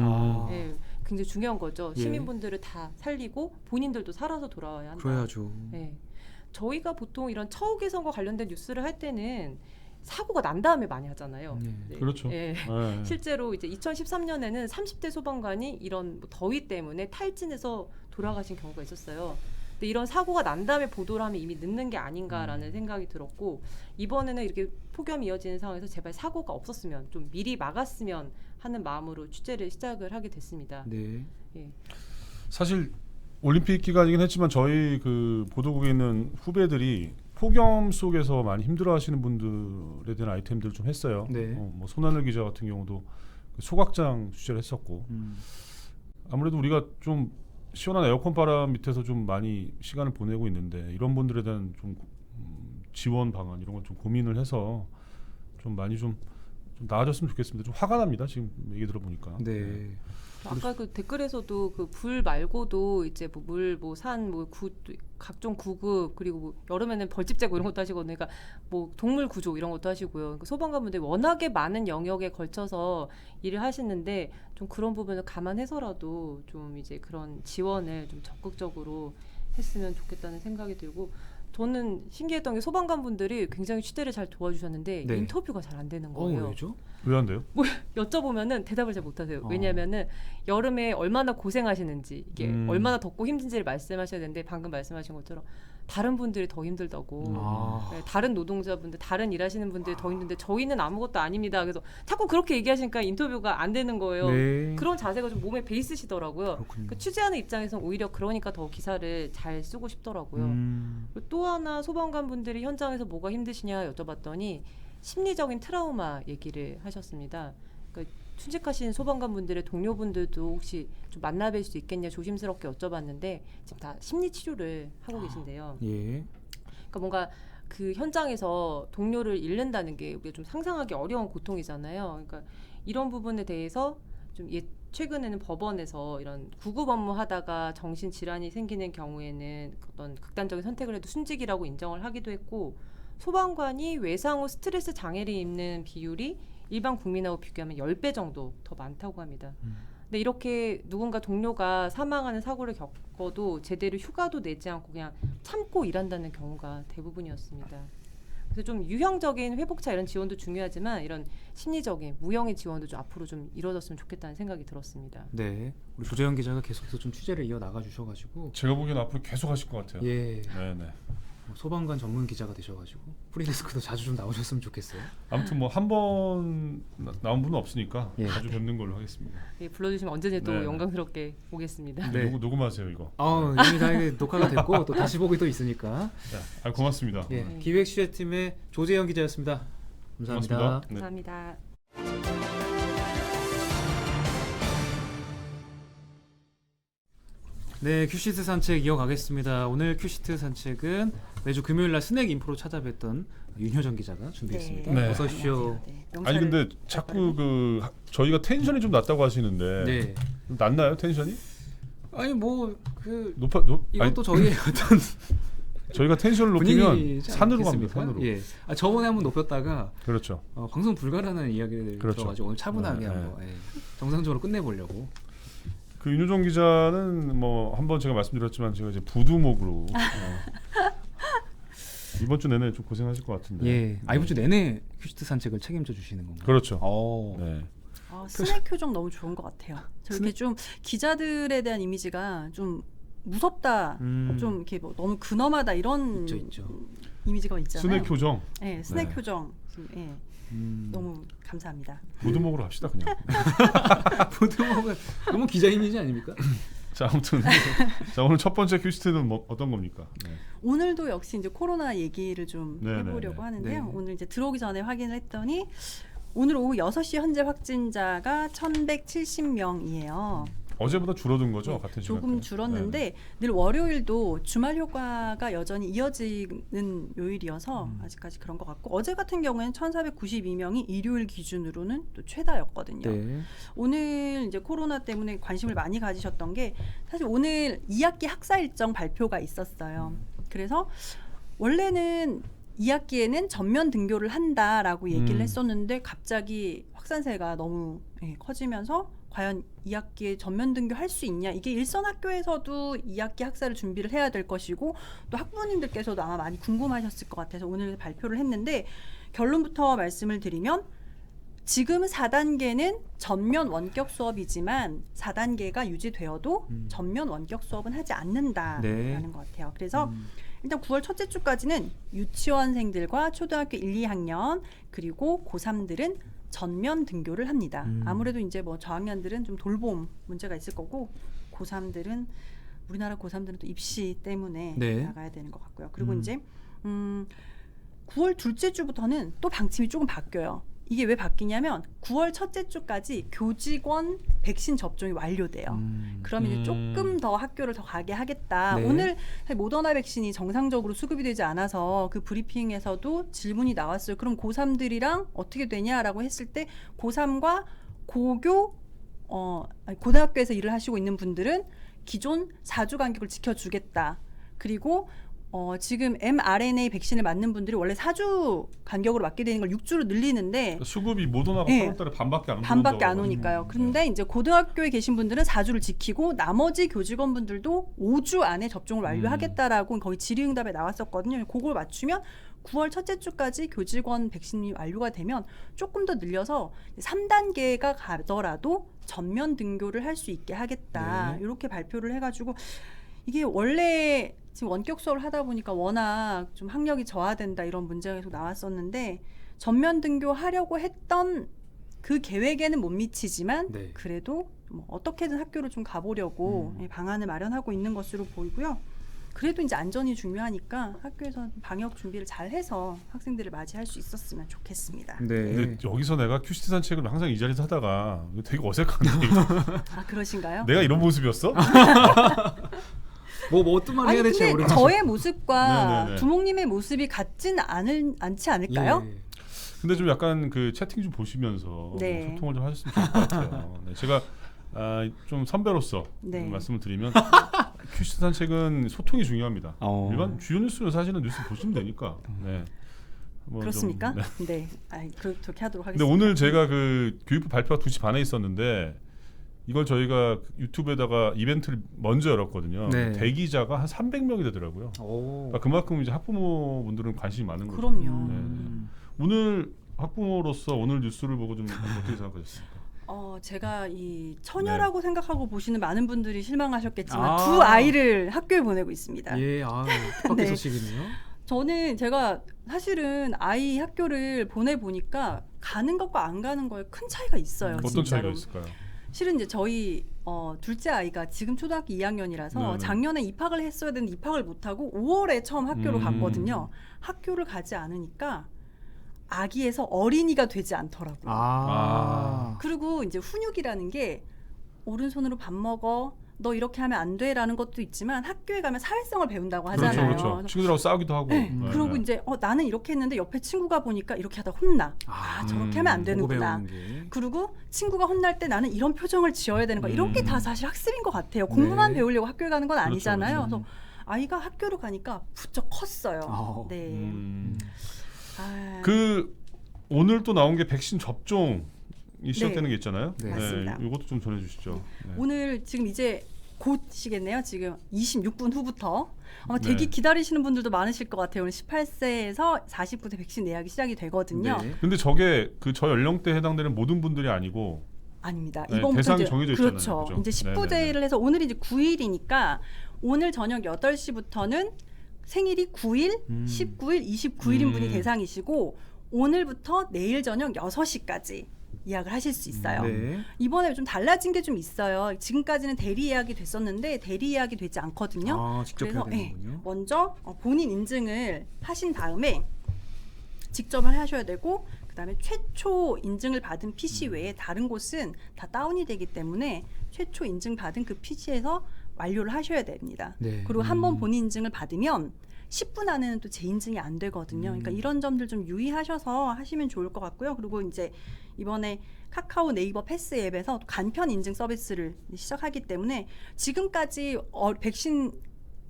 예, 굉장히 중요한 거죠. 예. 시민분들을 다 살리고 본인들도 살아서 돌아와야 한다. 그래야죠. 예. 저희가 보통 이런 처우 개선과 관련된 뉴스를 할 때는 사고가 난 다음에 많이 하잖아요. 네. 그렇죠. 예. 네. 실제로 이제 2013년에는 30대 소방관이 이런 뭐 더위 때문에 탈진해서 돌아가신 경우가 있었어요. 근데 이런 사고가 난 다음에 보도를 하면 이미 늦는 게 아닌가라는 생각이 들었고 이번에는 이렇게 폭염이 이어지는 상황에서 제발 사고가 없었으면 좀 미리 막았으면 하는 마음으로 취재를 시작을 하게 됐습니다. 네. 예. 사실 올림픽 기간이긴 했지만 저희 그 보도국에 있는 후배들이 폭염 속에서 많이 힘들어하시는 분들에 대한 아이템들을 좀 했어요. 네. 뭐 손하늘 기자 같은 경우도 그 소각장 취재를 했었고 아무래도 우리가 좀 시원한 에어컨 바람 밑에서 좀 많이 시간을 보내고 있는데 이런 분들에 대한 좀 지원 방안 이런 걸 좀 고민을 해서 좀 많이 좀 나아졌으면 좋겠습니다. 좀 화가 납니다. 지금 얘기 들어보니까. 네. 아까 그 댓글에서도 그 불 말고도 이제 뭐 물, 뭐 산, 뭐 각종 구급 그리고 뭐 여름에는 벌집 제거 이런 것도 하시거든요. 그러니까 뭐 동물 구조 이런 것도 하시고요. 그러니까 소방관분들이 워낙에 많은 영역에 걸쳐서 일을 하시는데 좀 그런 부분을 감안해서라도 좀 이제 그런 지원을 좀 적극적으로 했으면 좋겠다는 생각이 들고 저는 신기했던 게 소방관분들이 굉장히 취재를 잘 도와주셨는데 네. 인터뷰가 잘 안 되는 거예요. 왜죠? 왜 안 돼요? 뭐 여쭤보면은 대답을 잘 못하세요. 왜냐하면은 여름에 얼마나 고생하시는지 이게 얼마나 덥고 힘든지를 말씀하셔야 되는데 방금 말씀하신 것처럼 다른 분들이 더 힘들다고 네, 다른 노동자분들 다른 일하시는 분들이 더 힘든데 저희는 아무것도 아닙니다. 그래서 자꾸 그렇게 얘기하시니까 인터뷰가 안 되는 거예요. 네. 그런 자세가 좀 몸에 배 있으시더라고요. 그렇군요. 취재하는 입장에서는 오히려 그러니까 더 기사를 잘 쓰고 싶더라고요. 그리고 또 하나 소방관 분들이 현장에서 뭐가 힘드시냐 여쭤봤더니 심리적인 트라우마 얘기를 하셨습니다. 그러니까 순직하신 소방관분들의 동료분들도 혹시 좀 만나뵐 수 있겠냐 조심스럽게 여쭤봤는데 지금 다 심리 치료를 하고 계신데요. 예. 그러니까 뭔가 그 현장에서 동료를 잃는다는 게 우리가 좀 상상하기 어려운 고통이잖아요. 그러니까 이런 부분에 대해서 좀 최근에는 법원에서 이런 구급 업무 하다가 정신 질환이 생기는 경우에는 어떤 극단적인 선택을 해도 순직이라고 인정을 하기도 했고 소방관이 외상 후 스트레스 장애를 입는 비율이 일반 국민하고 비교하면 10배 정도 더 많다고 합니다. 근데 이렇게 누군가 동료가 사망하는 사고를 겪어도 제대로 휴가도 내지 않고 그냥 참고 일한다는 경우가 대부분이었습니다. 그래서 좀 유형적인 회복차 이런 지원도 중요하지만 이런 심리적인 무형의 지원도 좀 앞으로 좀 이루어졌으면 좋겠다는 생각이 들었습니다. 네. 우리 조재현 기자가 계속해서 좀 취재를 이어 나가 주셔가지고 제가 보기엔 앞으로 계속 하실 것 같아요. 예. 네네. 소방관 전문 기자가 되셔가지고 프리데스크도 자주 좀 나오셨으면 좋겠어요. 아무튼 뭐 한 번 나온 분은 없으니까 예. 자주 뵙는 걸로 하겠습니다. 예, 불러주시면 언제든지 또 네. 영광스럽게 오겠습니다. 네. 녹음하세요 이거. 이미 다 이게 녹화가 됐고 또 다시 보기도 있으니까. 네. 고맙습니다. 예. 기획 취재팀의 조재현 기자였습니다. 감사합니다. 고맙습니다. 네. 감사합니다. 네, 큐시트 산책 이어가겠습니다. 오늘 큐시트 산책은 매주 금요일 날 스낵 인프로 찾아뵀던 윤효정 기자가 준비했습니다. 네. 어서 오십시오. 아니 근데 자꾸 그 저희가 텐션이 좀 낮다고 하시는데 네. 낮나요 텐션이? 아니 뭐 그 높아 이것도 저희의 어떤 저희가 텐션을 높이면 분위기지 산으로 갑니다. 않겠습니까? 산으로. 예. 저번에 한번 높였다가 그렇죠. 방송 불가라는 이야기를 그렇죠. 들어가지고 오늘 차분하게 네, 한번 정상적으로 끝내보려고. 그 윤효정 기자는 뭐 한번 제가 말씀드렸지만 제가 이제 부두목으로 이번 주 내내 좀 고생하실 것 같은데. 예. 이번 주 내내 큐시트 산책을 책임져 주시는 건가요? 그렇죠. 네. 스낵 표정 너무 좋은 것 같아요. 저렇게 좀 기자들에 대한 이미지가 좀 무섭다, 좀 이렇게 뭐 너무 근엄하다 이런 있죠. 이미지가 있잖아요. 스낵 표정. 네, 스낵 네. 표정. 예. 너무 감사합니다. 부두목으로 합시다 그냥. 부두목은 너무 기자 이미지 아닙니까? 자 아무튼 자 오늘 첫 번째 큐시트는 뭐 어떤 겁니까? 네. 오늘도 역시 이제 코로나 얘기를 좀 네, 해보려고 네, 하는데요. 네. 오늘 이제 들어오기 전에 확인을 했더니 오늘 오후 6시 현재 확진자가 1,170명이에요. 어제보다 줄어든 거죠 같은 시간. 조금 줄었는데 늘 월요일도 주말 효과가 여전히 이어지는 요일이어서 아직까지 그런 것 같고 어제 같은 경우에는 1,492명이 일요일 기준으로는 또 최다였거든요. 네. 오늘 이제 코로나 때문에 관심을 많이 가지셨던 게 사실 오늘 2학기 학사 일정 발표가 있었어요. 그래서 원래는 2학기에는 전면 등교를 한다라고 얘기를 했었는데 갑자기 확산세가 너무 커지면서 과연 2학기에 전면 등교 할 수 있냐, 이게 일선 학교에서도 2학기 학사를 준비를 해야 될 것이고 또 학부모님들께서도 아마 많이 궁금하셨을 것 같아서 오늘 발표를 했는데 결론부터 말씀을 드리면 지금 4단계는 전면 원격 수업이지만 4단계가 유지되어도 전면 원격 수업은 하지 않는다라는 것 같아요. 그래서 일단 9월 첫째 주까지는 유치원생들과 초등학교 1, 2학년 그리고 고3들은 전면 등교를 합니다. 아무래도 이제 뭐 저학년들은 좀 돌봄 문제가 있을 거고 고3들은 우리나라 고3들은 또 입시 때문에 나가야 되는 것 같고요. 그리고 이제 9월 둘째 주부터는 또 방침이 조금 바뀌어요. 이게 왜 바뀌냐면 9월 첫째 주까지 교직원 백신 접종이 완료돼요. 그러면 이제 조금 더 학교를 더 가게 하겠다. 네. 오늘 모더나 백신이 정상적으로 수급이 되지 않아서 그 브리핑에서도 질문이 나왔어요. 그럼 고3들이랑 어떻게 되냐라고 했을 때 고3과 고등학교에서 일을 하시고 있는 분들은 기존 4주 간격을 지켜주겠다. 그리고 지금 mRNA 백신을 맞는 분들이 원래 4주 간격으로 맞게 되는 걸 6주로 늘리는데 수급이 모더나가 네. 8월달에 반밖에 반밖에 안 오니까요. 그런데 이제 고등학교에 계신 분들은 4주를 지키고 나머지 교직원분들도 5주 안에 접종을 완료하겠다라고 거의 질의응답에 나왔었거든요. 그걸 맞추면 9월 첫째 주까지 교직원 백신이 완료가 되면 조금 더 늘려서 3단계가 가더라도 전면 등교를 할 수 있게 하겠다. 이렇게 발표를 해가지고 이게 원래 지금 원격 수업을 하다 보니까 워낙 좀 학력이 저하된다 이런 문제가 계속 나왔었는데 전면 등교하려고 했던 그 계획에는 못 미치지만 그래도 뭐 어떻게든 학교를 좀 가보려고 방안을 마련하고 있는 것으로 보이고요. 그래도 이제 안전이 중요하니까 학교에서 방역 준비를 잘 해서 학생들을 맞이할 수 있었으면 좋겠습니다. 근데 여기서 내가 큐시트 산책을 항상 이 자리에서 하다가 되게 어색한데. 아 그러신가요? 내가 이런 모습이었어? 뭐 어떤 말 해야 될지 근데 모르겠어요. 저의 모습과 네네네. 두목님의 모습이 같진 않지 않을까요? 예. 근데 좀 약간 그 채팅 좀 보시면서 네. 소통을 좀 하셨으면 좋을 것 같아요. 네, 제가 좀 선배로서 네. 말씀을 드리면 큐시트 산책은 소통이 중요합니다. 일반 주요 뉴스는 사실은 뉴스 보시면 되니까. 네. 뭐 그렇습니까? 좀, 네. 그렇게 하도록 근데 하겠습니다. 오늘 제가 그 교육부 발표가 2시 반에 있었는데 이걸 저희가 유튜브에다가 이벤트를 먼저 열었거든요. 네. 대기자가 한 300명이 되더라고요. 그러니까 그만큼 이제 학부모분들은 관심이 많은 거죠. 그럼요. 네. 오늘 학부모로서 오늘 뉴스를 보고 좀 어떻게 생각하셨습니까? 제가 이 처녀라고 생각하고 보시는 많은 분들이 실망하셨겠지만 아. 두 아이를 학교에 보내고 있습니다. 예, 뜻밖의 네. 소식이네요. 저는 제가 사실은 아이 학교를 보내보니까 가는 것과 안 가는 거에 큰 차이가 있어요. 어떤 차이가 진짜로. 있을까요? 실은 이제 저희 둘째 아이가 지금 초등학교 2학년이라서 네네. 작년에 입학을 했어야 되는데 입학을 못하고 5월에 처음 학교를 갔거든요. 학교를 가지 않으니까 아기에서 어린이가 되지 않더라고요. 그리고 이제 훈육이라는 게 오른손으로 밥 먹어, 너 이렇게 하면 안 돼라는 것도 있지만 학교에 가면 사회성을 배운다고 하잖아요. 그렇죠. 친구들하고 싸우기도 하고. 네. 네. 그리고 이제 나는 이렇게 했는데 옆에 친구가 보니까 이렇게 하다 혼나. 저렇게 하면 안 되는구나. 그리고 친구가 혼날 때 나는 이런 표정을 지어야 되는 거. 이런 게 다 사실 학습인 것 같아요. 공부만 배우려고 학교에 가는 건 아니잖아요. 그렇죠. 그래서 아이가 학교를 가니까 부쩍 컸어요. 네. 그 오늘 또 나온 게 백신 접종이 시작되는 게 있잖아요. 네. 맞습니다. 이것도 좀 전해주시죠. 네. 오늘 지금 이제 곧이겠네요. 지금 26분 후부터 아마 대기 네. 기다리시는 분들도 많으실 것 같아요. 오늘 18세에서 49세 백신 예약이 시작이 되거든요. 네. 근데 저게 그 저 연령대에 해당되는 모든 분들이 아니고 아닙니다. 네, 이번부터 대상이 이제 정해져 있잖아요. 그렇죠. 그죠? 이제 19대를 네네네. 해서 오늘이 이제 9일이니까 오늘 저녁 8시부터는 생일이 9일, 19일, 29일인 분이 대상이시고 오늘부터 내일 저녁 6시까지 예약을 하실 수 있어요. 네. 이번에 좀 달라진 게 좀 있어요. 지금까지는 대리 예약이 됐었는데 대리 예약이 되지 않거든요. 아, 직접 해야 그래서 되는군요. 먼저 본인 인증을 하신 다음에 직접을 하셔야 되고 그다음에 최초 인증을 받은 PC 외에 다른 곳은 다 다운이 되기 때문에 최초 인증 받은 그 PC에서 완료를 하셔야 됩니다. 네. 그리고 한번 본인 인증을 받으면 10분 안에는 또 재인증이 안 되거든요. 그러니까 이런 점들 좀 유의하셔서 하시면 좋을 것 같고요. 그리고 이제 이번에 카카오 네이버 패스 앱에서 간편 인증 서비스를 시작하기 때문에 지금까지 백신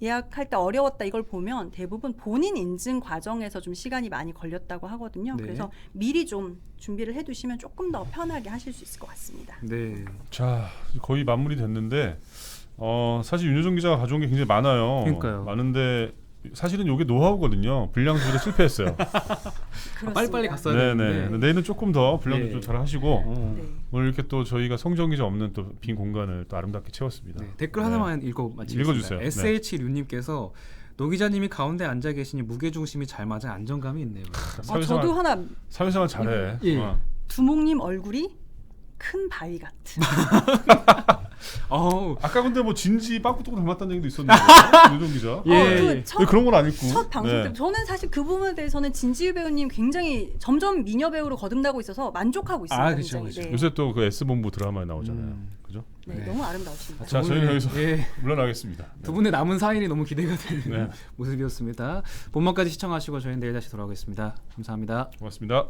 예약할 때 어려웠다 이걸 보면 대부분 본인 인증 과정에서 좀 시간이 많이 걸렸다고 하거든요. 네. 그래서 미리 좀 준비를 해두시면 조금 더 편하게 하실 수 있을 것 같습니다. 네. 자 거의 마무리 됐는데 사실 윤여정 기자가 가져온 게 굉장히 많아요. 그러니까요. 많은데 사실은 이게 노하우거든요. 분량 조절에 실패했어요. 빨리빨리 갔어야 네네. 되는데. 내일은 조금 더 분량 네. 조절 잘 하시고 네. 오늘 이렇게 또 저희가 성정 기자 없는 또 빈 공간을 또 아름답게 채웠습니다. 네, 댓글 네. 하나만 읽어 마치겠습니다. 읽어주세요. 네. SH 류님께서 노 기자님이 가운데 앉아 계시니 무게 중심이 잘 맞아 안정감이 있네요. 저도 하나 사회생활 잘해. 예. 두목님 얼굴이 큰 바위 같은. 어우, 아까 근데 뭐 진지 빠꾸떡 닮았다는 얘기도 있었는데 윤여정 기자. 예. 첫 왜 그런 건 안 읽고. 첫 방송 네. 때 저는 사실 그 부분에 대해서는 진지유 배우님 굉장히 점점 미녀 배우로 거듭나고 있어서 만족하고 있습니다. 아, 그쵸, 굉장히. 그쵸. 네. 요새 또 그 S본부 드라마에 나오잖아요. 그죠? 네, 네. 너무 아름다우십니다. 자, 저희는 여기서 예, 물러나겠습니다. 네. 두 분의 남은 사인이 너무 기대가 되는 네. 모습이었습니다. 본방까지 시청하시고 저희는 내일 다시 돌아오겠습니다. 감사합니다. 고맙습니다.